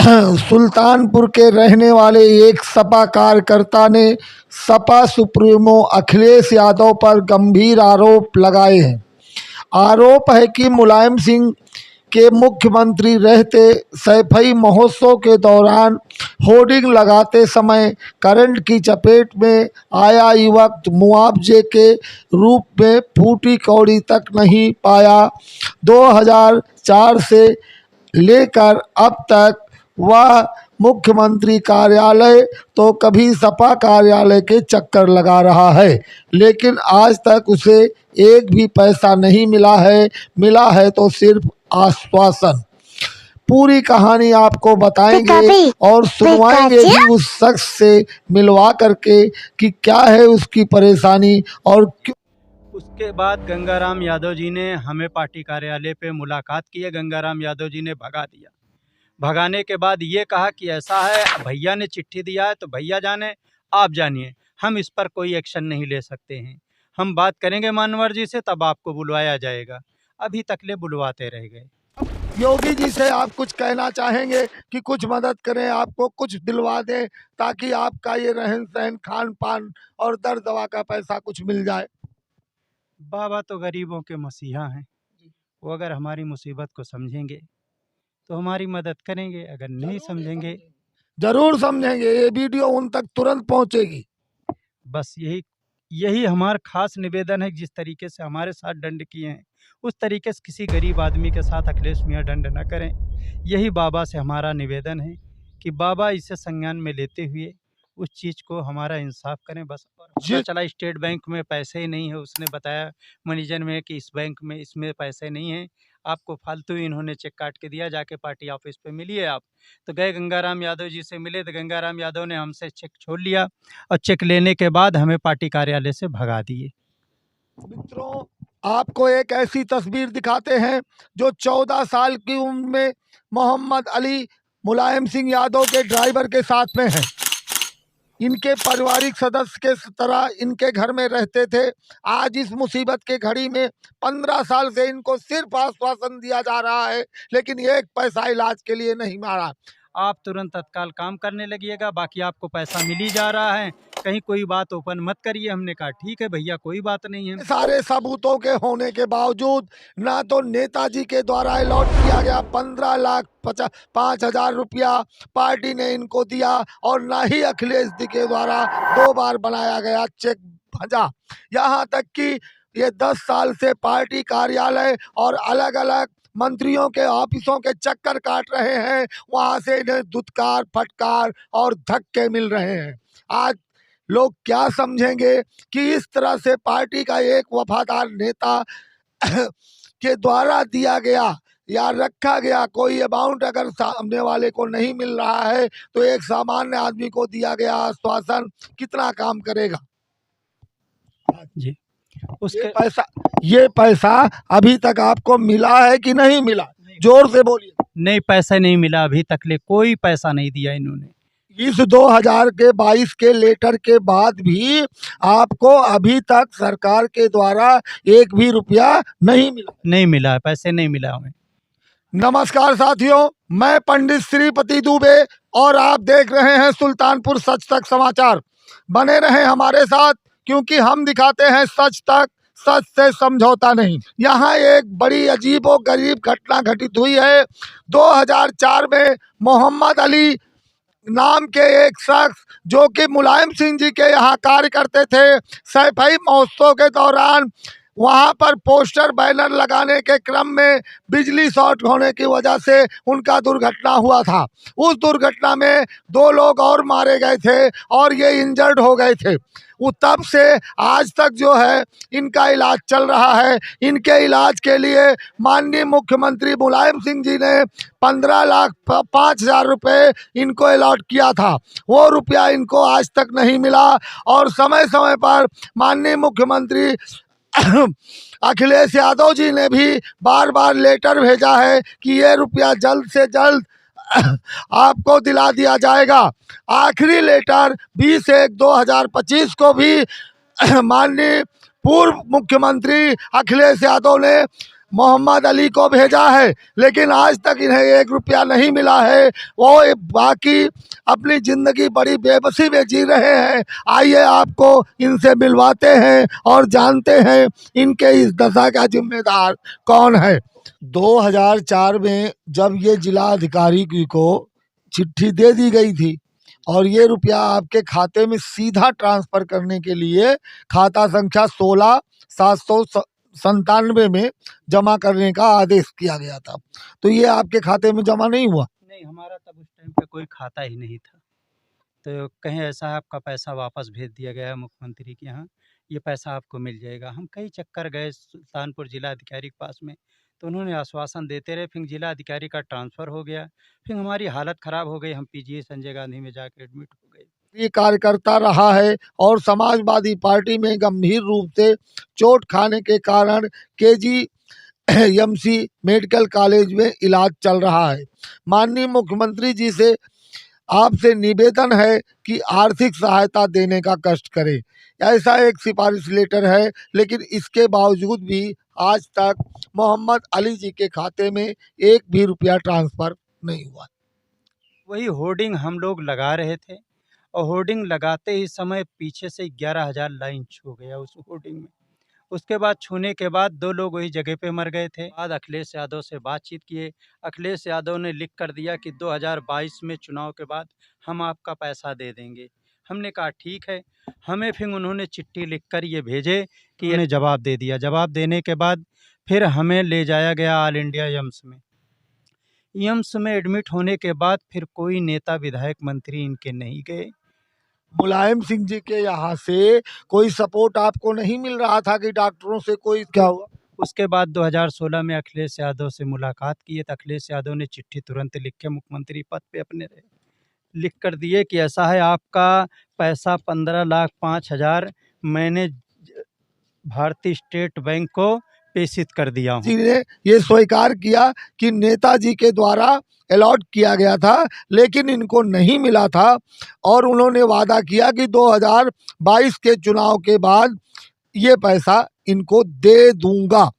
सुल्तानपुर के रहने वाले एक सपा कार्यकर्ता ने सपा सुप्रीमो अखिलेश यादव पर गंभीर आरोप लगाए हैं। आरोप है कि मुलायम सिंह के मुख्यमंत्री रहते सैफई महोत्सव के दौरान होर्डिंग लगाते समय करंट की चपेट में आया युवक मुआवजे के रूप में फूटी कौड़ी तक नहीं पाया। 2004 से लेकर अब तक वह मुख्यमंत्री कार्यालय तो कभी सपा कार्यालय के चक्कर लगा रहा है, लेकिन आज तक उसे एक भी पैसा नहीं मिला है तो सिर्फ आश्वासन। पूरी कहानी आपको बताएंगे और सुनवाएंगे भी उस शख्स से मिलवा करके कि क्या है उसकी परेशानी और क्यों। उसके बाद गंगाराम यादव जी ने हमें पार्टी कार्यालय पे मुलाकात की है। गंगाराम यादव जी ने भगा दिया। भगाने के बाद ये कहा कि ऐसा है, भैया ने चिट्ठी दिया है तो भैया जाने, आप जानिए, हम इस पर कोई एक्शन नहीं ले सकते हैं। हम बात करेंगे मानवर जी से, तब आपको बुलवाया जाएगा। अभी तकले बुलवाते रह गए। योगी जी से आप कुछ कहना चाहेंगे कि कुछ मदद करें, आपको कुछ दिलवा दें ताकि आपका ये रहन सहन, खान पान और दर दवा का पैसा कुछ मिल जाए। बाबा तो गरीबों के मसीहा हैं। वो अगर हमारी मुसीबत को समझेंगे तो हमारी मदद करेंगे, अगर नहीं समझेंगे जरूर समझेंगे। ये वीडियो उन तक तुरंत पहुंचेगी। बस यही हमारा खास निवेदन है। जिस तरीके से हमारे साथ दंड किए हैं उस तरीके से किसी गरीब आदमी के साथ अखिलेश मियाँ दंड न करें। यही बाबा से हमारा निवेदन है कि बाबा इसे संज्ञान में लेते हुए उस चीज़ को हमारा इंसाफ करें। बस पता चला स्टेट बैंक में पैसे ही नहीं है। उसने बताया मैनेजर में कि इस बैंक में इसमें पैसे नहीं हैं, आपको फालतू ही इन्होंने चेक काट के दिया, जाके पार्टी ऑफिस पे मिलिए आप। तो गए गंगाराम यादव जी से मिले तो गंगाराम यादव ने हमसे चेक छोड़ लिया और चेक लेने के बाद हमें पार्टी कार्यालय से भगा दिए। मित्रों, आपको एक ऐसी तस्वीर दिखाते हैं जो 14 साल की उम्र में मोहम्मद अली मुलायम सिंह यादव के ड्राइवर के साथ में है। इनके पारिवारिक सदस्य के तरह इनके घर में रहते थे। आज इस मुसीबत के घड़ी में 15 साल से इनको सिर्फ आश्वासन दिया जा रहा है, लेकिन एक पैसा इलाज के लिए नहीं मारा। आप तुरंत तत्काल काम करने लगिएगा, बाकी आपको पैसा मिल ही जा रहा है, कहीं कोई बात ओपन मत करिए। हमने कहा ठीक है भैया, कोई बात नहीं है। सारे सबूतों के होने के बावजूद ना तो नेताजी के द्वारा अलॉट किया गया 15,05,000 रुपया पार्टी ने इनको दिया और ना ही अखिलेश जी के द्वारा 2 बार बनाया गया चेक भेजा। यहाँ तक कि ये 10 साल से पार्टी कार्यालय और अलग अलग मंत्रियों के ऑफिसों के चक्कर काट रहे हैं। वहां से इन्हें धुतकार, फटकार और धक्के मिल रहे हैं। आज लोग क्या समझेंगे कि इस तरह से पार्टी का एक वफादार नेता के द्वारा दिया गया या रखा गया कोई अमाउंट अगर सामने वाले को नहीं मिल रहा है तो एक सामान्य आदमी को दिया गया आश्वासन कितना काम करेगा जी। उसके ये पैसा अभी तक आपको मिला है कि नहीं मिला? जोर से बोलिए। नहीं, पैसा नहीं मिला, अभी तक ले कोई पैसा नहीं दिया इन्होंने। इस 2022 के लेटर के बाद भी आपको अभी तक सरकार के द्वारा एक भी रुपया नहीं मिला है, पैसे नहीं मिला हमें। नमस्कार साथियों, मैं पंडित श्रीपति दुबे और आप देख रहे हैं सुल्तानपुर सच तक समाचार। बने रहें हमारे साथ क्योंकि हम दिखाते हैं सच तक, सच से समझौता नहीं। यहाँ एक बड़ी अजीबोगरीब घटना घटित हुई है। 2004 में मोहम्मद अली नाम के एक शख्स जो कि मुलायम सिंह जी के यहाँ कार्य करते थे, सैफई महोत्सव के दौरान वहाँ पर पोस्टर बैनर लगाने के क्रम में बिजली शॉर्ट होने की वजह से उनका दुर्घटना हुआ था। उस दुर्घटना में 2 लोग और मारे गए थे और ये इंजर्ड हो गए थे। वो तब से आज तक जो है इनका इलाज चल रहा है। इनके इलाज के लिए माननीय मुख्यमंत्री मुलायम सिंह जी ने 15,05,000 रुपये इनको अलॉट किया था। वो रुपया इनको आज तक नहीं मिला और समय समय पर माननीय मुख्यमंत्री अखिलेश यादव जी ने भी बार बार लेटर भेजा है कि ये रुपया जल्द से जल्द आपको दिला दिया जाएगा। आखिरी लेटर 20/1/2025 को भी माननीय पूर्व मुख्यमंत्री अखिलेश यादव ने मोहम्मद अली को भेजा है, लेकिन आज तक इन्हें 1 रुपया नहीं मिला है। वो बाकी अपनी जिंदगी बड़ी बेबसी में जी रहे हैं। आइए आपको इनसे मिलवाते हैं और जानते हैं इनके इस दशा का जिम्मेदार कौन है। 2004 में जब ये जिला अधिकारी को चिट्ठी दे दी गई थी और ये रुपया आपके खाते में सीधा ट्रांसफर करने के लिए खाता संख्या 16,797 में जमा करने का आदेश किया गया था, तो ये आपके खाते में जमा नहीं हुआ? नहीं, हमारा तब उस टाइम पे कोई खाता ही नहीं था। तो कहीं ऐसा है आपका पैसा वापस भेज दिया गया है मुख्यमंत्री के यहाँ, ये पैसा आपको मिल जाएगा। हम कई चक्कर गए सुल्तानपुर जिला अधिकारी के पास में, तो उन्होंने आश्वासन देते रहे। फिर जिला अधिकारी का ट्रांसफ़र हो गया, फिर हमारी हालत ख़राब हो गई, हम पीजीआई संजय गांधी में जाके एडमिट हो गए। ये कार्यकर्ता रहा है और समाजवादी पार्टी में गंभीर रूप से चोट खाने के कारण केजीएमसी मेडिकल कॉलेज में इलाज चल रहा है। माननीय मुख्यमंत्री जी से आपसे निवेदन है कि आर्थिक सहायता देने का कष्ट करें। ऐसा एक सिफारिश लेटर है, लेकिन इसके बावजूद भी आज तक मोहम्मद अली जी के खाते में 1 भी रुपया ट्रांसफर नहीं हुआ। वही होर्डिंग हम लोग लगा रहे थे और होर्डिंग लगाते ही समय पीछे से 11,000 लाइन छू गया उस होर्डिंग में। उसके बाद छूने के बाद 2 लोग वही जगह पे मर गए थे। बाद अखिलेश यादव से बातचीत किए, अखिलेश यादव ने लिख कर दिया कि 2022 में चुनाव के बाद हम आपका पैसा दे देंगे। हमने कहा ठीक है। हमें फिर उन्होंने चिट्ठी लिख कर ये भेजे कि इन्हें जवाब दे दिया। जवाब देने के बाद फिर हमें ले जाया गया ऑल इंडिया एम्स में। एम्स में एडमिट होने के बाद फिर कोई नेता, विधायक, मंत्री इनके नहीं गए। मुलायम सिंह जी के यहाँ से कोई सपोर्ट आपको नहीं मिल रहा था कि डॉक्टरों से कोई क्या हुआ? उसके बाद 2016 में अखिलेश यादव से मुलाकात की तो अखिलेश यादव ने चिट्ठी तुरंत लिख के मुख्यमंत्री पद पे अपने लिख कर दिए कि ऐसा है, आपका पैसा 15,05,000 मैंने भारतीय स्टेट बैंक को प्रेषित कर दिया हूँ। जी ने ये स्वीकार किया कि नेताजी के द्वारा अलॉट किया गया था, लेकिन इनको नहीं मिला था और उन्होंने वादा किया कि 2022 के चुनाव के बाद ये पैसा इनको दे दूंगा,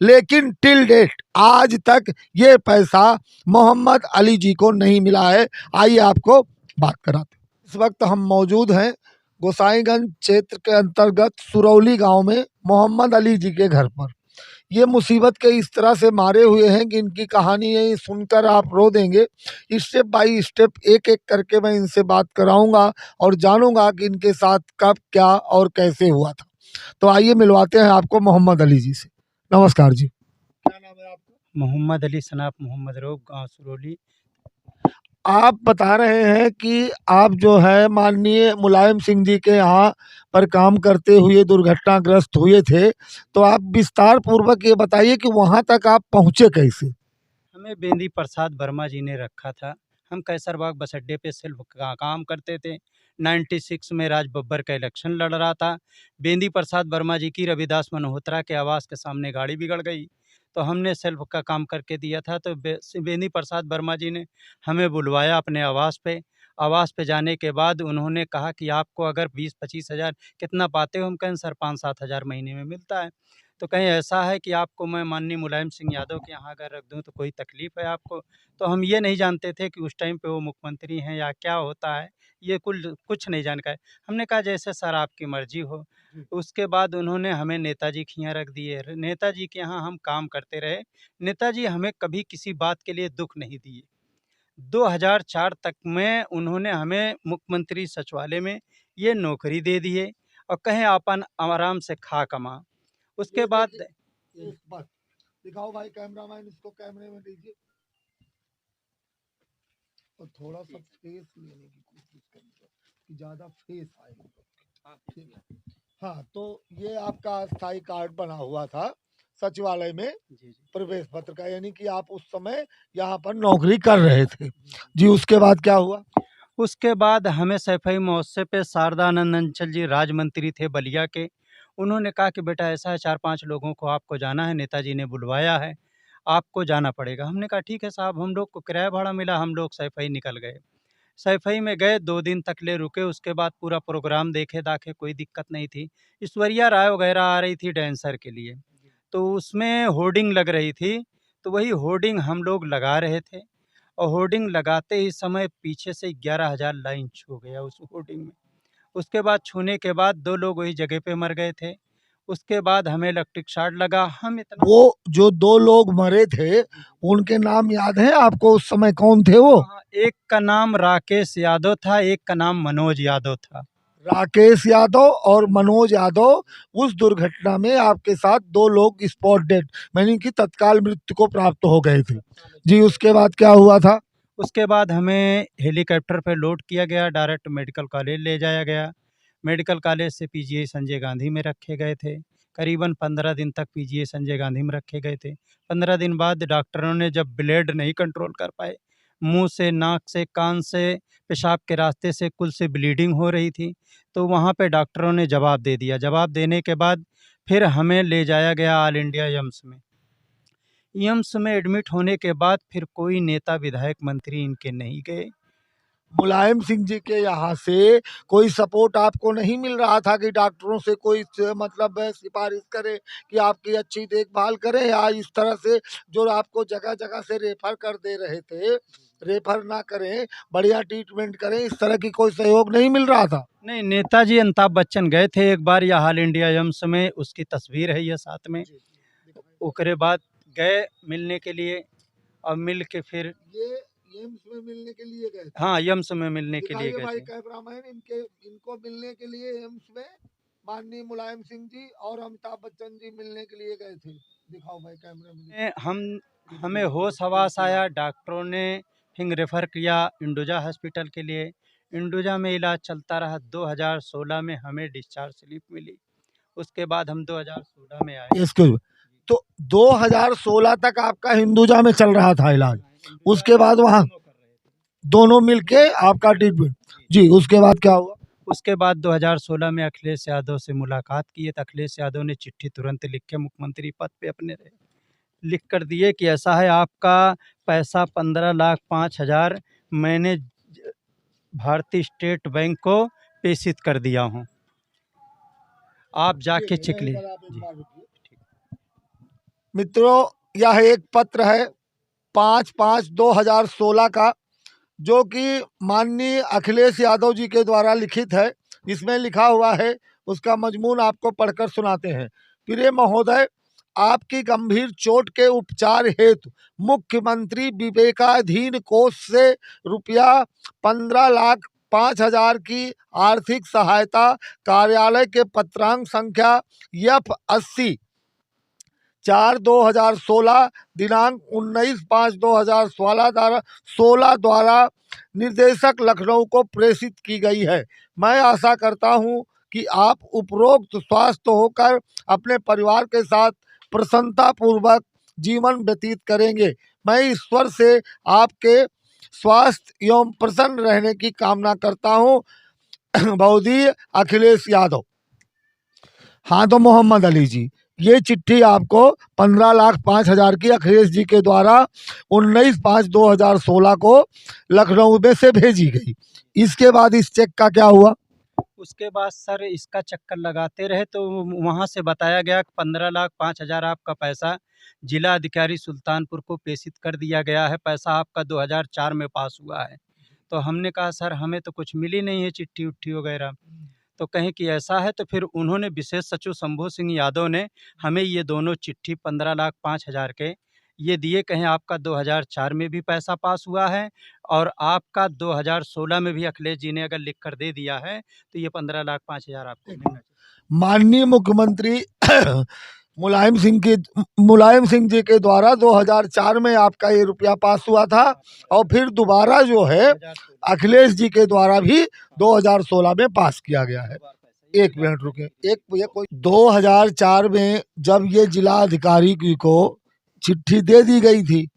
लेकिन टिल डेट आज तक ये पैसा मोहम्मद अली जी को नहीं मिला है। आइए आपको बात कराते हैं। इस वक्त हम मौजूद हैं गोसाईगंज क्षेत्र के अंतर्गत सुरौली गांव में मोहम्मद अली जी के घर पर। ये मुसीबत के इस तरह से मारे हुए हैं कि इनकी कहानी है सुनकर आप रो देंगे। स्टेप बाय स्टेप एक एक करके मैं इनसे बात कराऊंगा और जानूंगा कि इनके साथ कब, क्या और कैसे हुआ था। तो आइए मिलवाते हैं आपको मोहम्मद अली जी से। नमस्कार जी, क्या नाम है आपका? मोहम्मद अली सनाफ मोहम्मद रऊफ, गाँव सुरौली। आप बता रहे हैं कि आप जो है माननीय मुलायम सिंह जी के यहाँ पर काम करते हुए दुर्घटनाग्रस्त हुए थे, तो आप विस्तार पूर्वक ये बताइए कि वहाँ तक आप पहुँचे कैसे? हमें बेंदी प्रसाद वर्मा जी ने रखा था। हम कैसरबाग बस अड्डे पे सिर्फ काम करते थे। 96 में राज बब्बर का इलेक्शन लड़ रहा था। बेंदी प्रसाद वर्मा जी की रविदास मल्होत्रा के आवास के सामने गाड़ी बिगड़ गई, तो हमने सेल्फ का काम करके दिया था। तो बेंदी प्रसाद वर्मा जी ने हमें बुलवाया अपने आवास पे। आवास पे जाने के बाद उन्होंने कहा कि आपको अगर 20-25 हज़ार कितना पाते हो? हम कहें सर 5-7 हज़ार महीने में मिलता है। तो कहीं ऐसा है कि आपको मैं माननीय मुलायम सिंह यादव के यहाँ अगर रख दूँ तो कोई तकलीफ़ है आपको? तो हम ये नहीं जानते थे कि उस टाइम पे वो मुख्यमंत्री हैं या क्या होता है, ये कुछ नहीं जानकारी। हमने कहा जैसे सर आपकी मर्ज़ी हो। उसके बाद उन्होंने हमें नेताजी के यहाँ रख दिए। नेताजी के यहाँ हम काम करते रहे। नेताजी हमें कभी किसी बात के लिए दुःख नहीं दिए। 2004 तक में उन्होंने हमें मुख्यमंत्री सचिवालय में ये नौकरी दे दी है और कहें अपन आराम से खा कमा। उसके बाद बस दिखाओ भाई, कैमरामैन इसको कैमरे में दीजिए और थोड़ा सा फेस लेने की कोशिश करिए कि ज्यादा फेस आए। हाँ, तो ये आपका स्थायी कार्ड बना हुआ था सचिवालय में प्रवेश पत्र का, यानी कि आप उस समय यहाँ पर नौकरी कर रहे थे जी। उसके बाद क्या हुआ? उसके बाद हमें सैफई महोत्सव पे शारदानंद अंचल जी राज्य मंत्री थे बलिया के। उन्होंने कहा कि बेटा ऐसा है 4-5 लोगों को आपको जाना है, नेताजी ने बुलवाया है, आपको जाना पड़ेगा। हमने कहा ठीक है साहब। हम लोग को किराया भाड़ा मिला, हम लोग सैफई निकल गए। सैफई में गए, 2 दिन तक ले रुके। उसके बाद पूरा प्रोग्राम देखे दाखे, कोई दिक्कत नहीं थी। ऐश्वर्या राय वगैरह आ रही थी डांसर के लिए। तो उसमें होर्डिंग लग रही थी, तो वही होर्डिंग हम लोग लगा रहे थे और होर्डिंग लगाते ही समय पीछे से 11,000 लाइन छू गया उस होर्डिंग में। उसके बाद छूने के बाद 2 लोग वही जगह पे मर गए थे। उसके बाद हमें इलेक्ट्रिक शॉक लगा। हम इतना वो जो 2 लोग मरे थे, उनके नाम याद है आपको? उस समय कौन थे वो? हाँ, एक का नाम राकेश यादव था, एक का नाम मनोज यादव था। राकेश यादव और मनोज यादव, उस दुर्घटना में आपके साथ 2 लोग स्पॉट डेड यानी कि तत्काल मृत्यु को प्राप्त हो गए थे। जी, उसके बाद क्या हुआ था? उसके बाद हमें हेलीकॉप्टर पे लोड किया गया, डायरेक्ट मेडिकल कॉलेज ले जाया गया। मेडिकल कॉलेज से पीजीआई संजय गांधी में रखे गए थे। करीबन 15 दिन तक पीजीआई संजय गांधी में रखे गए थे। 15 दिन बाद डॉक्टरों ने जब ब्लड नहीं कंट्रोल कर पाए, मुँह से, नाक से, कान से, पेशाब के रास्ते से कुल से ब्लीडिंग हो रही थी, तो वहाँ पे डॉक्टरों ने जवाब दे दिया। जवाब देने के बाद फिर हमें ले जाया गया ऑल इंडिया एम्स में। एम्स में एडमिट होने के बाद फिर कोई नेता, विधायक, मंत्री इनके नहीं गए। मुलायम सिंह जी के यहाँ से कोई सपोर्ट आपको नहीं मिल रहा था कि डॉक्टरों से कोई मतलब सिफारिश करे कि आपकी अच्छी देखभाल करें, या इस तरह से जो आपको जगह जगह से रेफर कर दे रहे थे, रेफर ना करें, बढ़िया ट्रीटमेंट करें, इस तरह की कोई सहयोग नहीं मिल रहा था? नहीं, नेताजी अमिताभ बच्चन गए थे एक बार यहाँ ऑल इंडिया एम्स में, उसकी तस्वीर है ये साथ में। ओकरे बाद गए मिलने के लिए और मिल के फिर ये एम्स में मिलने के लिए गए थे? हाँ, एम्स में मिलने के लिए दिखाइए गए भाई थे। कैमरामैन, इनको मिलने के लिए एम्स में माननीय मुलायम सिंह जी और अमिताभ बच्चन जी मिलने के लिए गए थे। दिखाओ भाई कैमरा में। हमें होश हवास आया, डॉक्टरों ने फिर रेफ़र किया इंडोजा हॉस्पिटल के लिए। इंडोजा में इलाज चलता रहा। 2016 में हमें डिस्चार्ज स्लिप मिली। उसके बाद हम 2016 में आए। इसके तो 2016 तक आपका हिंदुजा में चल रहा था इलाज, उसके बाद वहाँ दोनों मिलके आपका ट्रीटमेंट। जी, उसके बाद क्या हुआ? उसके बाद 2016 में अखिलेश यादव से मुलाकात की तो अखिलेश यादव ने चिट्ठी तुरंत लिख के मुख्यमंत्री पद पे अपने लिख कर दिए कि ऐसा है, आपका पैसा 15,05,000 मैंने भारतीय स्टेट बैंक को प्रेषित कर दिया हूँ, आप जाके चेक ले। मित्रों, यह एक पत्र है 5/5/2016 का, जो कि माननीय अखिलेश यादव जी के द्वारा लिखित है। इसमें लिखा हुआ है, उसका मजमून आपको पढ़कर सुनाते हैं। प्रिय महोदय, आपकी गंभीर चोट के उपचार हेतु मुख्यमंत्री विवेकाधीन कोष से रुपया 15,05,000 की आर्थिक सहायता कार्यालय के पत्रांक संख्या F80 4/2016 दिनांक 19/5/2016 द्वारा निर्देशक लखनऊ को प्रेषित की गई है। मैं आशा करता हूं कि आप उपरोक्त स्वस्थ होकर अपने परिवार के साथ प्रसन्नता पूर्वक जीवन व्यतीत करेंगे। मैं ईश्वर से आपके स्वास्थ्य एवं प्रसन्न रहने की कामना करता हूं। बहुदीय अखिलेश यादव। हाँ, तो मोहम्मद अली जी, ये चिट्ठी आपको 15,05,000 की अखिलेश जी के द्वारा 19/5/2016 को लखनऊ में से भेजी गई। इसके बाद इस चेक का क्या हुआ? उसके बाद सर इसका चक्कर लगाते रहे तो वहाँ से बताया गया कि 15,05,000 आपका पैसा जिला अधिकारी सुल्तानपुर को प्रेषित कर दिया गया है, पैसा आपका 2004 में पास हुआ है। तो हमने कहा सर हमें तो कुछ मिली नहीं है चिट्ठी उट्ठी वगैरह। तो कहें कि ऐसा है, तो फिर उन्होंने विशेष सचिव शंभू सिंह यादव ने हमें ये दोनों चिट्ठी 15,05,000 के ये दिए, कहें आपका 2004 में भी पैसा पास हुआ है और आपका 2016 में भी अखिलेश जी ने अगर लिख कर दे दिया है तो ये 15,05,000 आपको मिलना चाहिए। माननीय मुख्यमंत्री मुलायम सिंह जी के द्वारा 2004 में आपका ये रुपया पास हुआ था, और फिर दोबारा जो है अखिलेश जी के द्वारा भी 2016 में पास किया गया है। एक मिनट रुके, ये कोई 2004 में जब ये जिला अधिकारी को चिट्ठी दे दी गई थी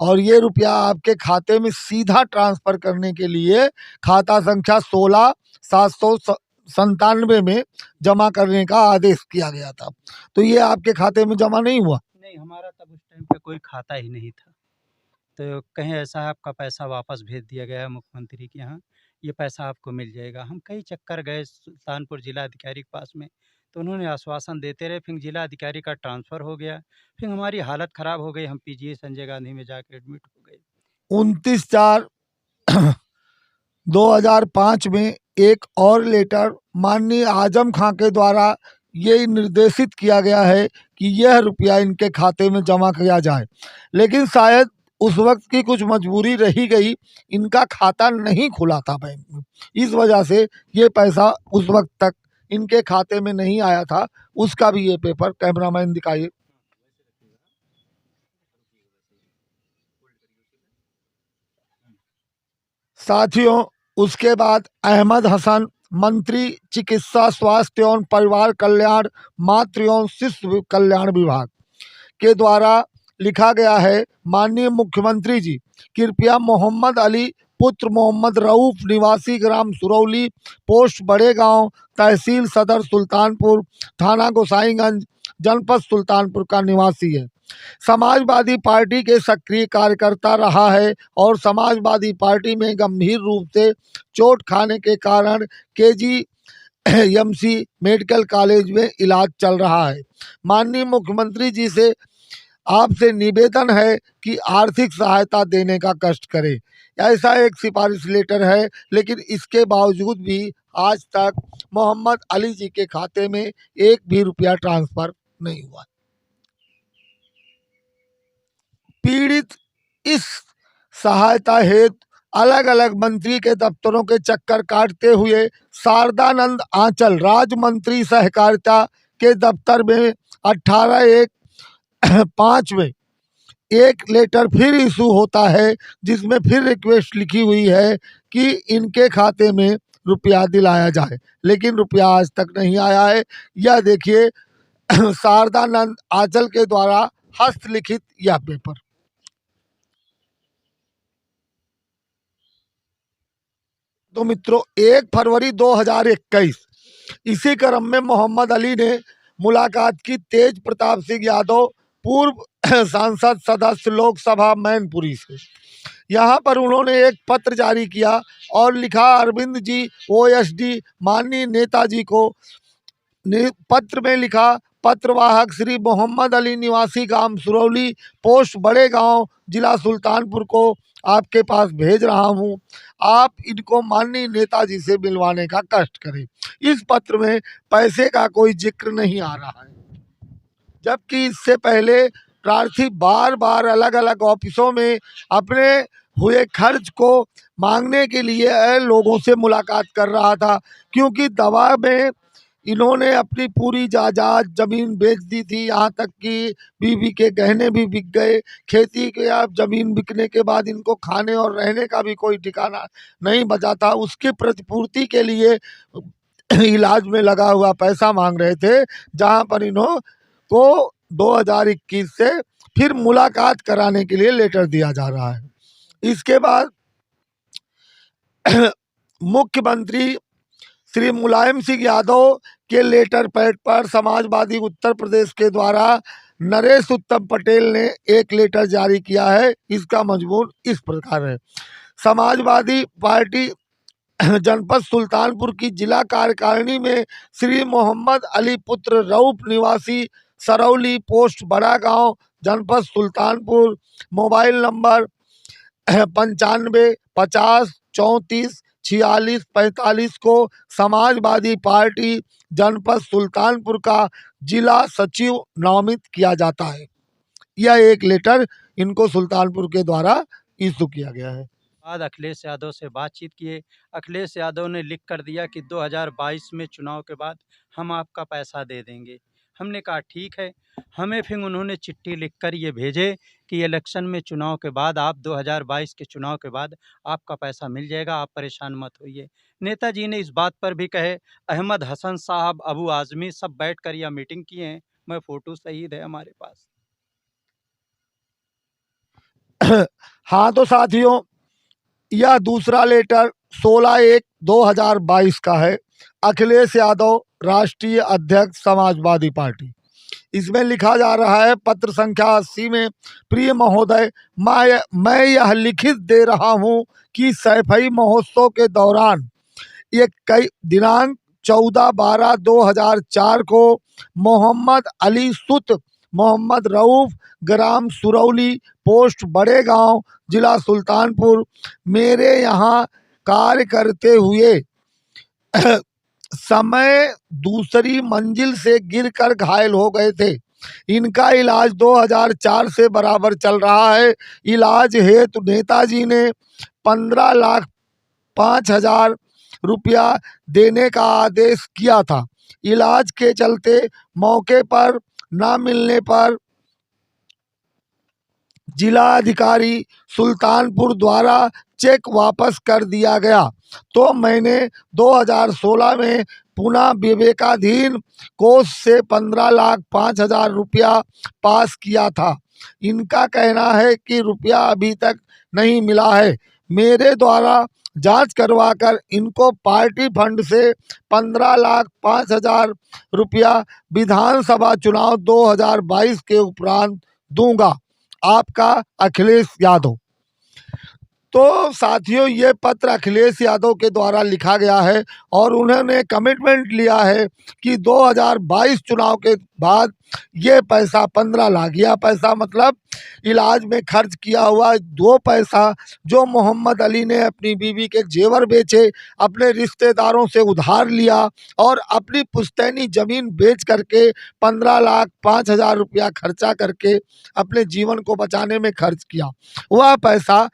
और ये रुपया आपके खाते में सीधा ट्रांसफर करने के लिए खाता संख्या 16,797 में जमा करने का आदेश किया गया था, तो ये आपके खाते में जमा नहीं हुआ? नहीं, हमारा तब उस टाइम पे कोई खाता ही नहीं था। तो कहें ऐसा है, आपका पैसा वापस भेज दिया गया है मुख्यमंत्री के यहाँ, ये पैसा आपको मिल जाएगा। हम कई चक्कर गए सुल्तानपुर जिला अधिकारी के पास में, तो उन्होंने आश्वासन देते रहे, फिर जिला अधिकारी का ट्रांसफ़र हो गया, फिर हमारी हालत ख़राब हो गई, हम पीजीआई संजय गांधी में जाके एडमिट हो गए। 29/4/2005 में एक और लेटर माननीय आजम खां के द्वारा ये निर्देशित किया गया है कि यह रुपया इनके खाते में जमा किया जाए, लेकिन शायद उस वक्त की कुछ मजबूरी रही गई, इनका खाता नहीं खुला था बैंक में, इस वजह से ये पैसा उस वक्त तक इनके खाते में नहीं आया था। उसका भी ये पेपर कैमरामैन दिखाइए। साथियों, उसके बाद अहमद हसन, मंत्री चिकित्सा स्वास्थ्य एवं परिवार कल्याण मातृ एवं शिशु कल्याण विभाग के द्वारा लिखा गया है, माननीय मुख्यमंत्री जी कृपया मोहम्मद अली पुत्र मोहम्मद रऊफ निवासी ग्राम सुरौली पोस्ट बड़े गांव तहसील सदर सुल्तानपुर थाना गोसाईगंज जनपद सुल्तानपुर का निवासी है। समाजवादी पार्टी के सक्रिय कार्यकर्ता रहा है और समाजवादी पार्टी में गंभीर रूप से चोट खाने के कारण KGMC मेडिकल कॉलेज में इलाज चल रहा है। माननीय मुख्यमंत्री जी से आपसे निवेदन है कि आर्थिक सहायता देने का कष्ट करें। ऐसा एक सिफारिश लेटर है, लेकिन इसके बावजूद भी आज तक मोहम्मद अली जी के खाते में एक भी रुपया ट्रांसफर नहीं हुआ। पीड़ित इस सहायता हेतु अलग अलग मंत्री के दफ्तरों के चक्कर काटते हुए शारदानंद आंचल राज्य मंत्री सहकारिता के दफ्तर में 18/1/5 में एक लेटर फिर इशू होता है, जिसमें फिर रिक्वेस्ट लिखी हुई है कि इनके खाते में रुपया दिलाया जाए, लेकिन रुपया आज तक नहीं आया है। यह देखिए शारदानंद आंचल के द्वारा हस्तलिखित यह पेपर। तो मित्रों, 1 फरवरी 2021 इसी क्रम में मोहम्मद अली ने मुलाकात की तेज प्रताप सिंह यादव पूर्व सांसद सदस्य लोकसभा मैनपुरी से। यहाँ पर उन्होंने एक पत्र जारी किया और लिखा, अरविंद जी OSD माननीय नेताजी को पत्र में लिखा, पत्रवाहक श्री मोहम्मद अली निवासी गांव सुरौली पोस्ट बड़े गांव जिला सुल्तानपुर को आपके पास भेज रहा हूं। आप इनको माननीय नेताजी से मिलवाने का कष्ट करें। इस पत्र में पैसे का कोई जिक्र नहीं आ रहा है, जबकि इससे पहले प्रार्थी बार बार अलग अलग ऑफिसों में अपने हुए खर्च को मांगने के लिए लोगों से मुलाकात कर रहा था, क्योंकि दवा में इन्होंने अपनी पूरी जायदाद जमीन बेच दी थी, यहाँ तक कि बीवी के गहने भी बिक गए। खेती के अब जमीन बिकने के बाद इनको खाने और रहने का भी कोई ठिकाना नहीं बचा था। उसकी प्रतिपूर्ति के लिए इलाज में लगा हुआ पैसा मांग रहे थे, जहाँ पर इन्हों को 2021 से फिर मुलाकात कराने के लिए लेटर दिया जा रहा है। इसके बाद मुख्यमंत्री श्री मुलायम सिंह यादव के लेटर पैड पर समाजवादी उत्तर प्रदेश के द्वारा नरेश उत्तम पटेल ने एक लेटर जारी किया है। इसका मजमून इस प्रकार है, समाजवादी पार्टी जनपद सुल्तानपुर की जिला कार्यकारिणी में श्री मोहम्मद अली पुत्र रऊफ निवासी सरौली पोस्ट बड़ा गांव जनपद सुल्तानपुर मोबाइल नंबर 9550344645 को समाजवादी पार्टी जनपद सुल्तानपुर का जिला सचिव नामित किया जाता है। यह एक लेटर इनको सुल्तानपुर के द्वारा इशू किया गया है। बाद अखिलेश यादव से बातचीत किए। अखिलेश यादव ने लिख कर दिया कि 2022 में चुनाव के बाद हम आपका पैसा दे देंगे। हमने कहा ठीक है। हमें फिर उन्होंने चिट्ठी लिखकर ये भेजे कि इलेक्शन में चुनाव के बाद आप 2022 के चुनाव के बाद आपका पैसा मिल जाएगा, आप परेशान मत होइए। नेताजी ने इस बात पर भी कहे, अहमद हसन साहब, अबू आज़मी सब बैठकर यह मीटिंग किए हैं। मैं फ़ोटो सहीद है हमारे पास। हाँ तो साथियों, यह दूसरा लेटर 16/1/2022 का है। अखिलेश यादव राष्ट्रीय अध्यक्ष समाजवादी पार्टी। इसमें लिखा जा रहा है, पत्र संख्या 80 में, प्रिय महोदय, मैं यह लिखित दे रहा हूं कि सैफई महोत्सव के दौरान दिनांक 14/12/2004 को मोहम्मद अली सुत मोहम्मद रऊफ, ग्राम सुरौली, पोस्ट बड़े गांव, जिला सुल्तानपुर, मेरे यहाँ कार्य करते हुए समय दूसरी मंजिल से गिरकर घायल हो गए थे। इनका इलाज 2004 से बराबर चल रहा है। इलाज हेतु नेताजी ने 15,05,000 रुपया देने का आदेश किया था। इलाज के चलते मौके पर ना मिलने पर जिला अधिकारी सुल्तानपुर द्वारा चेक वापस कर दिया गया, तो मैंने 2016 में पुनः विवेकाधीन कोष से 15,05,000 रुपया पास किया था। इनका कहना है कि रुपया अभी तक नहीं मिला है। मेरे द्वारा जांच करवाकर इनको पार्टी फंड से 15,05,000 रुपया विधानसभा चुनाव 2022 के उपरांत दूंगा। आपका अखिलेश यादव। तो साथियों, ये पत्र अखिलेश यादव के द्वारा लिखा गया है और उन्होंने कमिटमेंट लिया है कि 2022 चुनाव के बाद ये पैसा 15 लाख, यह पैसा मतलब इलाज में खर्च किया हुआ 2 पैसा जो मोहम्मद अली ने अपनी बीवी के जेवर बेचे, अपने रिश्तेदारों से उधार लिया और अपनी पुश्तैनी ज़मीन बेच करके 15,05,000 रुपया खर्चा करके अपने जीवन को बचाने में खर्च किया, वह पैसा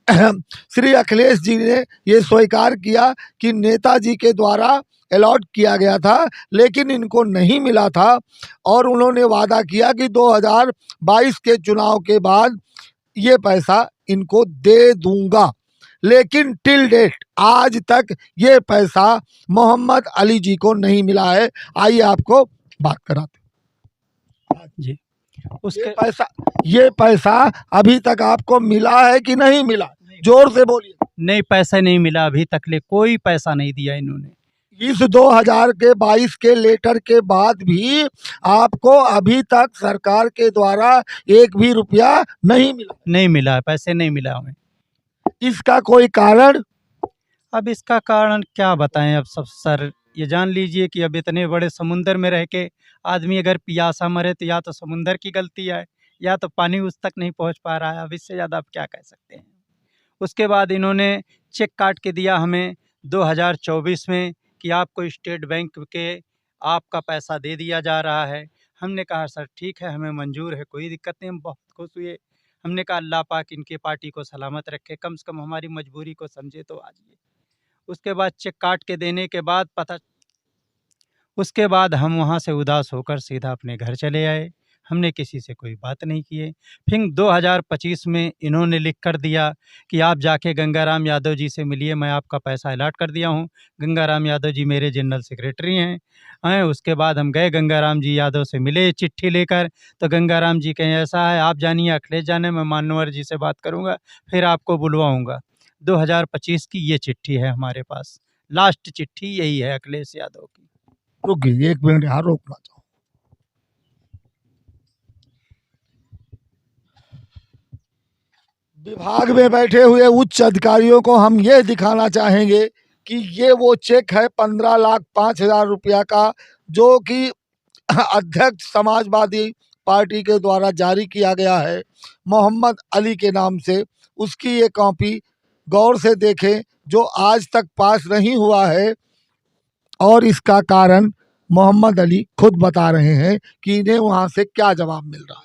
श्री अखिलेश जी ने ये स्वीकार किया कि नेताजी के द्वारा अलॉट किया गया था, लेकिन इनको नहीं मिला था और उन्होंने वादा किया कि 2022 के चुनाव के बाद ये पैसा इनको दे दूंगा। लेकिन टिल डेट आज तक ये पैसा मोहम्मद अली जी को नहीं मिला है। आइए आपको बात कराते जी। उसके ये पैसा अभी तक आपको मिला है कि नहीं मिला? जोर से बोलिए। नहीं, पैसा नहीं मिला अभी तक, ले कोई पैसा नहीं दिया इन्होंने। इस 2022 के लेटर के बाद भी आपको अभी तक सरकार के द्वारा एक भी रुपया नहीं मिला? नहीं मिला, पैसे नहीं मिला हमें। इसका कोई कारण? अब इसका कारण क्या बताएं अब सब सर, ये जान लीजिए कि अब इतने बड़े समुंदर में रह के आदमी अगर प्यासा मरे तो या तो समुंदर की गलती है या तो पानी उस तक नहीं पहुंच पा रहा है। अब इससे ज़्यादा आप क्या कह सकते हैं। उसके बाद इन्होंने चेक काट के दिया हमें 2024 में कि आपको स्टेट बैंक के आपका पैसा दे दिया जा रहा है। हमने कहा सर ठीक है, हमें मंजूर है, कोई दिक्कत नहीं, हम बहुत खुश हुए। हमने कहा अल्लाह पाक इनके पार्टी को सलामत रखे, कम से कम हमारी मजबूरी को समझे तो आइए। उसके बाद चेक काट के देने के बाद उसके बाद हम वहाँ से उदास होकर सीधा अपने घर चले आए। हमने किसी से कोई बात नहीं किए। फिर 2025 में इन्होंने लिख कर दिया कि आप जाके गंगाराम यादव जी से मिलिए, मैं आपका पैसा अलॉट कर दिया हूँ। गंगाराम यादव जी मेरे जनरल सेक्रेटरी हैं। उसके बाद हम गए गंगाराम जी यादव से मिले चिट्ठी लेकर, तो गंगाराम जी कहें ऐसा है आप जानिए, अखिलेश जाने, मैं मान्यवर जी से बात करूँगा फिर आपको बुलवाऊँगा। 2025 की ये चिट्ठी है हमारे पास, लास्ट चिट्ठी यही है अखिलेश यादव की। रुकिए 1 मिनट, यहाँ रोकना चाहूँ। विभाग में बैठे हुए उच्च अधिकारियों को हम ये दिखाना चाहेंगे कि ये वो चेक है 15,05,000 रुपया का, जो कि अध्यक्ष समाजवादी पार्टी के द्वारा जारी किया गया है मोहम्मद अली के नाम से। उसकी ये कॉपी गौर से देखें, जो आज तक पास नहीं हुआ है, और इसका कारण मोहम्मद अली खुद बता रहे हैं कि इन्हें वहां से क्या जवाब मिल रहा है।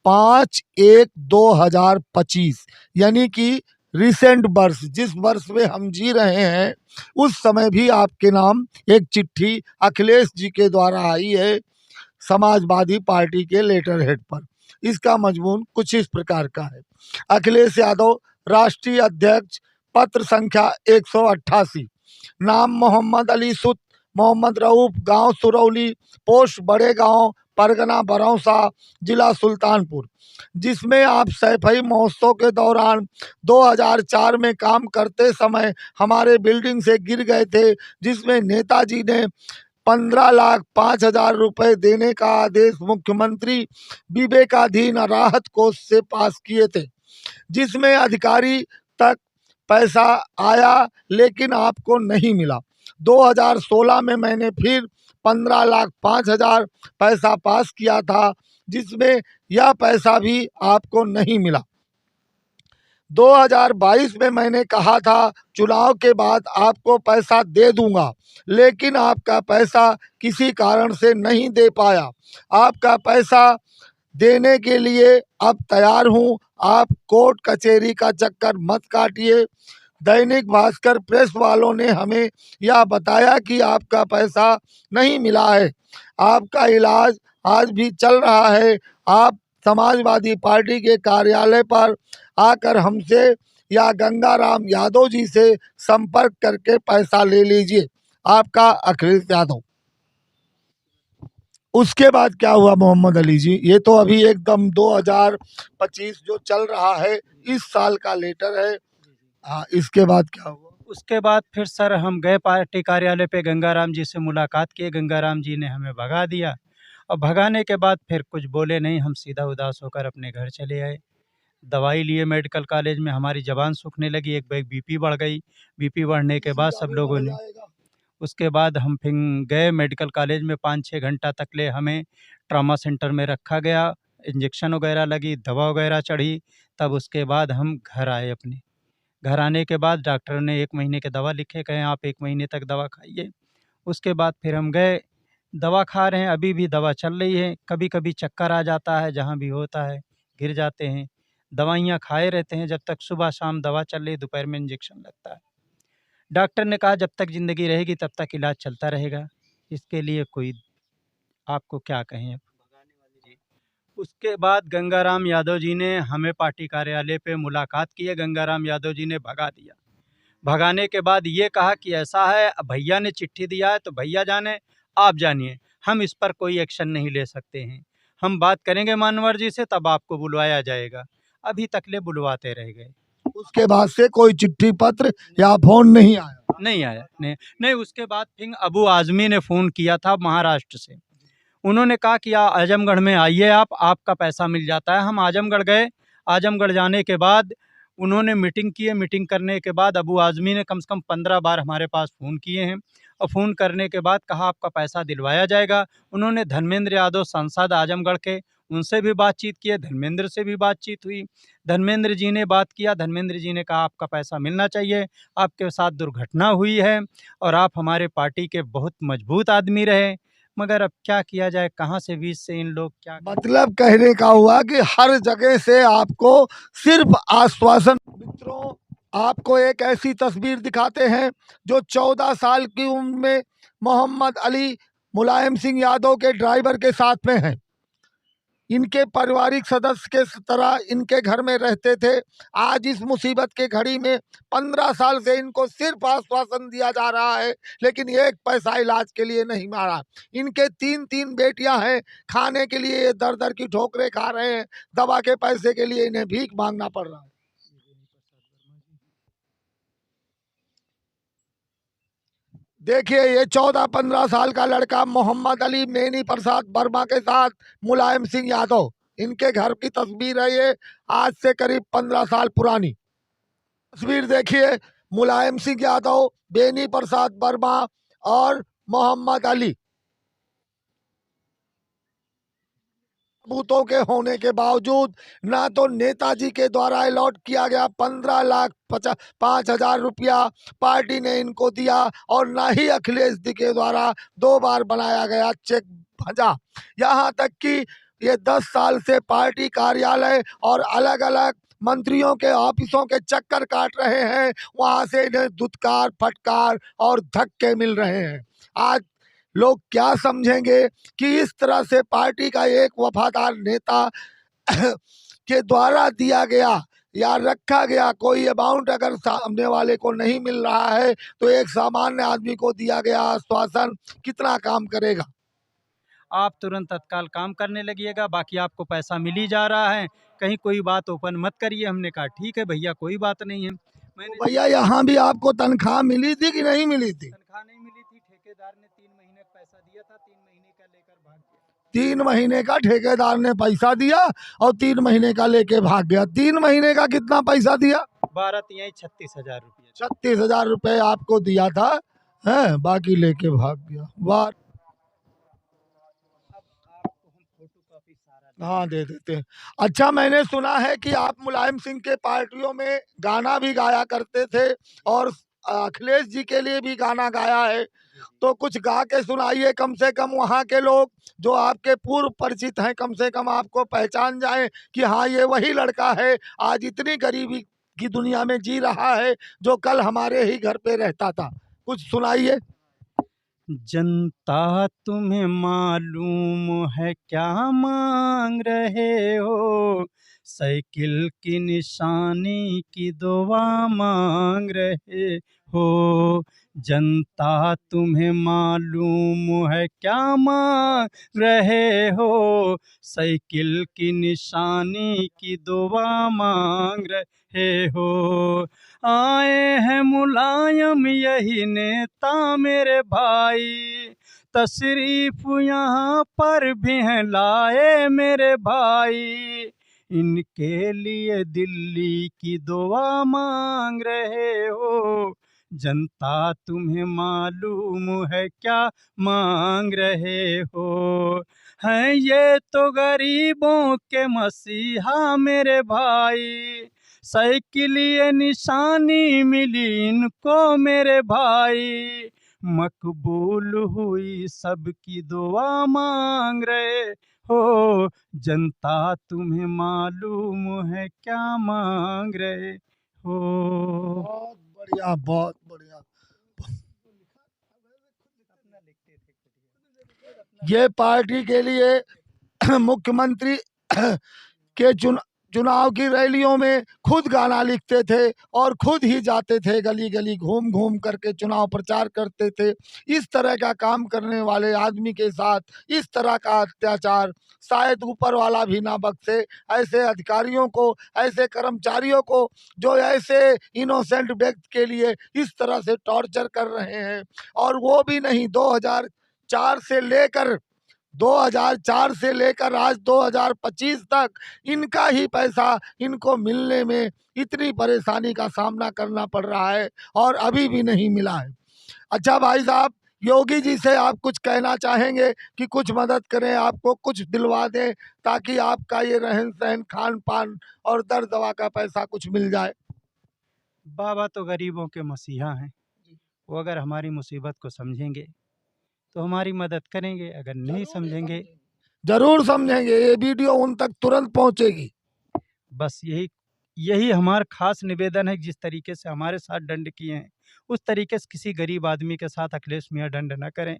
5/1/2025 यानी कि रिसेंट वर्ष, जिस वर्ष में हम जी रहे हैं, उस समय भी आपके नाम एक चिट्ठी अखिलेश जी के द्वारा आई है समाजवादी पार्टी के लेटर हेड पर। इसका मजमून कुछ इस प्रकार का है। अखिलेश यादव, राष्ट्रीय अध्यक्ष, पत्र संख्या 188, नाम मोहम्मद अली सुत मोहम्मद रऊफ, गांव सुरौली, पोस्ट बड़े गांव, परगना बरौसा, जिला सुल्तानपुर, जिसमें आप सैफई महोत्सव के दौरान 2004 में काम करते समय हमारे बिल्डिंग से गिर गए थे, जिसमें नेताजी ने 15,05,000 रुपए देने का आदेश मुख्यमंत्री विवेकाधीन राहत कोष से पास किए थे, जिसमें अधिकारी तक पैसा आया लेकिन आपको नहीं मिला। 2016 में मैंने फिर 15,05,000 पैसा पास किया था, जिसमें यह पैसा भी आपको नहीं मिला। 2022 में मैंने कहा था चुनाव के बाद आपको पैसा दे दूंगा, लेकिन आपका पैसा किसी कारण से नहीं दे पाया। आपका पैसा देने के लिए अब तैयार हूं। आप कोर्ट कचहरी का चक्कर मत काटिए। दैनिक भास्कर प्रेस वालों ने हमें यह बताया कि आपका पैसा नहीं मिला है। आपका इलाज आज भी चल रहा है। आप समाजवादी पार्टी के कार्यालय पर आकर हमसे या गंगाराम यादव जी से संपर्क करके पैसा ले लीजिए। आपका अखिलेश यादव। उसके बाद क्या हुआ मोहम्मद अली जी? ये तो अभी एकदम 2025 जो चल रहा है, इस साल का लेटर है। हाँ, इसके बाद क्या हुआ? उसके बाद फिर सर हम गए पार्टी कार्यालय पे, गंगाराम जी से मुलाकात किए। गंगाराम जी ने हमें भगा दिया और भगाने के बाद फिर कुछ बोले नहीं, हम सीधा उदास होकर अपने घर चले आए। दवाई लिए मेडिकल कॉलेज में, हमारी ज़बान सूखने लगी, एक बैग बीपी बढ़ गई। बीपी बढ़ने के बाद सब लोगों ने, उसके बाद हम फिर गए मेडिकल कॉलेज में। 5-6 घंटा तक ले हमें ट्रॉमा सेंटर में रखा गया, इंजेक्शन वगैरह लगी, दवा वगैरह चढ़ी। तब उसके बाद हम घर आए। अपने घर आने के बाद डॉक्टर ने 1 महीने की दवा लिखे, कहें आप 1 महीने तक दवा खाइए। उसके बाद फिर हम गए, दवा खा रहे हैं, अभी भी दवा चल रही है। कभी कभी चक्कर आ जाता है, जहाँ भी होता है गिर जाते हैं। दवाइयाँ खाए रहते हैं, जब तक सुबह शाम दवा चल रही, दोपहर में इंजेक्शन लगता है। डॉक्टर ने कहा जब तक ज़िंदगी रहेगी तब तक इलाज चलता रहेगा, इसके लिए कोई आपको क्या कहें अब। जी। उसके बाद गंगाराम यादव जी ने हमें पार्टी कार्यालय पे मुलाकात की है। गंगाराम यादव जी ने भगा दिया। भगाने के बाद ये कहा कि ऐसा है, भैया ने चिट्ठी दिया है तो भैया जाने, आप जानिए, हम इस पर कोई एक्शन नहीं ले सकते हैं। हम बात करेंगे मानवर जी से, तब आपको बुलवाया जाएगा। अभी तकले बुलवाते रह गए। उसके बाद से कोई चिट्ठी पत्र या फोन नहीं आया? नहीं आया। नहीं, उसके बाद फिर अबू आज़मी ने फ़ोन किया था महाराष्ट्र से। उन्होंने कहा कि आजमगढ़ में आइए, आपका पैसा मिल जाता है। हम आजमगढ़ गए। आजमगढ़ जाने के बाद उन्होंने मीटिंग की है। मीटिंग करने के बाद अबू आज़मी ने कम से कम 15 बार हमारे पास फ़ोन किए हैं और फ़ोन करने के बाद कहा आपका पैसा दिलवाया जाएगा। उन्होंने धर्मेंद्र यादव सांसद आजमगढ़ के, उनसे भी बातचीत की है, धर्मेंद्र से भी बातचीत हुई। धर्मेंद्र जी ने बात किया, धर्मेंद्र जी ने कहा आपका पैसा मिलना चाहिए, आपके साथ दुर्घटना हुई है और आप हमारे पार्टी के बहुत मजबूत आदमी रहे। मगर अब क्या किया जाए, कहाँ से बीच से इन लोग क्या। मतलब कहने का हुआ कि हर जगह से आपको सिर्फ आश्वासन। मित्रों, आपको एक ऐसी तस्वीर दिखाते हैं जो 14 साल की उम्र में मोहम्मद अली मुलायम सिंह यादव के ड्राइवर के साथ में हैं। इनके पारिवारिक सदस्य के तरह इनके घर में रहते थे। आज इस मुसीबत के घड़ी में 15 साल से इनको सिर्फ आश्वासन दिया जा रहा है, लेकिन एक पैसा इलाज के लिए नहीं मारा। इनके 3 बेटियां हैं, खाने के लिए ये दर दर की ठोकरें खा रहे हैं। दवा के पैसे के लिए इन्हें भीख मांगना पड़ रहा है। देखिए, ये 14-15 साल का लड़का मोहम्मद अली मेनी प्रसाद वर्मा के साथ मुलायम सिंह यादव, इनके घर की तस्वीर है। ये आज से करीब 15 साल पुरानी तस्वीर। देखिए, मुलायम सिंह यादव, बेनी प्रसाद वर्मा और मोहम्मद अली सबूतों के होने के बावजूद ना तो नेताजी के द्वारा अलॉट किया गया 15,05,000 रुपया पार्टी ने इनको दिया, और ना ही अखिलेश जी के द्वारा 2 बार बनाया गया चेक भेजा। यहाँ तक कि ये 10 साल से पार्टी कार्यालय और अलग अलग मंत्रियों के ऑफिसों के चक्कर काट रहे हैं। वहां से इन्हें दुत्कार, फटकार और धक्के मिल रहे हैं। आज लोग क्या समझेंगे कि इस तरह से पार्टी का एक वफादार नेता के द्वारा दिया गया या रखा गया कोई अमाउंट अगर सामने वाले को नहीं मिल रहा है, तो एक सामान्य आदमी को दिया गया आश्वासन कितना काम करेगा। आप तुरंत तत्काल काम करने लगिएगा, बाकी आपको पैसा मिल ही जा रहा है, कहीं कोई बात ओपन मत करिए। हमने कहा ठीक है भैया, कोई बात नहीं है। मैंने भैया, यहाँ भी आपको तनख्वाह मिली थी कि नहीं मिली थी? तनख्वाह नहीं मिली थी, ठेकेदार ने 3 महीने का पैसा दिया था, 3 महीने का लेकर भाग गया। 3 महीने का ठेकेदार ने पैसा दिया और 3 महीने का लेके भाग गया। 3 महीने का कितना पैसा दिया? 12 तिहाई 36,000 रुपये। 36,000 रुपये आपको दिया था, है, बाकी लेके भाग गया। वाह। अब आपको हम फोटो कॉपी सारा हाँ, दे देते हैं। अच्छा, मैंने सुना है कि आप मुलायम सिंह के पार्टियों में गाना भी गाया करते थे और अखिलेश जी के लिए भी गाना गाया है, तो कुछ गा के सुनाइए। कम से कम वहाँ के लोग जो आपके पूर्व परिचित हैं, कम से कम आपको पहचान जाएं कि हाँ, ये वही लड़का है, आज इतनी गरीबी की दुनिया में जी रहा है, जो कल हमारे ही घर पे रहता था। कुछ सुनाइए। जनता तुम्हें मालूम है क्या मांग रहे हो, साइकिल की निशानी की दुआ मांग रहे हो। जनता तुम्हें मालूम है क्या मांग रहे हो, साइकिल की निशानी की दुआ मांग रहे हो। आए हैं मुलायम यही नेता मेरे भाई, तशरीफ यहाँ पर भी हैं लाए मेरे भाई। इनके लिए दिल्ली की दुआ मांग रहे हो, जनता तुम्हें मालूम है क्या मांग रहे हो। हैं ये तो गरीबों के मसीहा मेरे भाई, साइकिल ये निशानी मिली इनको मेरे भाई। मकबूल हुई सबकी दुआ मांग रहे हो, जनता तुम्हें मालूम है क्या मांग रहे हो। बहुत बढ़िया, बहुत बढ़िया। ये पार्टी के लिए मुख्यमंत्री के चुनाव की रैलियों में खुद गाना लिखते थे और खुद ही जाते थे, गली गली घूम घूम करके चुनाव प्रचार करते थे। इस तरह का काम करने वाले आदमी के साथ इस तरह का अत्याचार शायद ऊपर वाला भी ना बख्शे। ऐसे अधिकारियों को, ऐसे कर्मचारियों को जो ऐसे इनोसेंट व्यक्ति के लिए इस तरह से टॉर्चर कर रहे हैं, और वो भी नहीं 2004 से लेकर आज 2025 तक इनका ही पैसा इनको मिलने में इतनी परेशानी का सामना करना पड़ रहा है और अभी भी नहीं मिला है। अच्छा भाई साहब, योगी जी से आप कुछ कहना चाहेंगे कि कुछ मदद करें, आपको कुछ दिलवा दें ताकि आपका ये रहन सहन, खान पान और दर दवा का पैसा कुछ मिल जाए? बाबा तो गरीबों के मसीहा हैं, वो अगर हमारी मुसीबत को समझेंगे तो हमारी मदद करेंगे, अगर नहीं समझेंगे जरूर समझेंगे। ये वीडियो उन तक तुरंत पहुंचेगी। बस यही हमारा खास निवेदन है। जिस तरीके से हमारे साथ दंड किए हैं, उस तरीके से किसी गरीब आदमी के साथ अखिलेश मियाँ दंड न करें।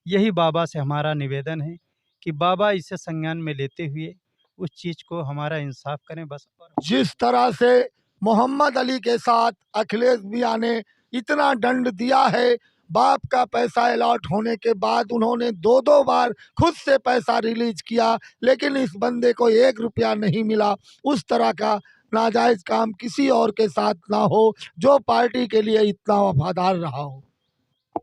यही बाबा से हमारा निवेदन है कि बाबा इसे संज्ञान में लेते हुए उस चीज़ को हमारा इंसाफ करें बस। और जिस तरह से मोहम्मद अली के साथ अखिलेश मियाँ ने इतना दंड दिया है, बाप का पैसा अलॉट होने के बाद उन्होंने 2-2 बार खुद से पैसा रिलीज किया, लेकिन इस बंदे को 1 रुपया नहीं मिला। उस तरह का नाजायज काम किसी और के साथ ना हो, जो पार्टी के लिए इतना वफादार रहा हो।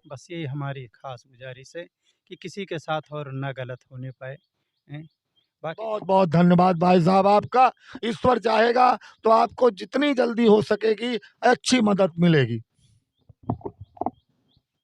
बस यही हमारी खास गुजारिश है कि किसी के साथ और ना गलत होने पाए। बाकी बहुत बहुत धन्यवाद भाई साहब आपका। ईश्वर चाहेगा तो आपको जितनी जल्दी हो सकेगी अच्छी मदद मिलेगी।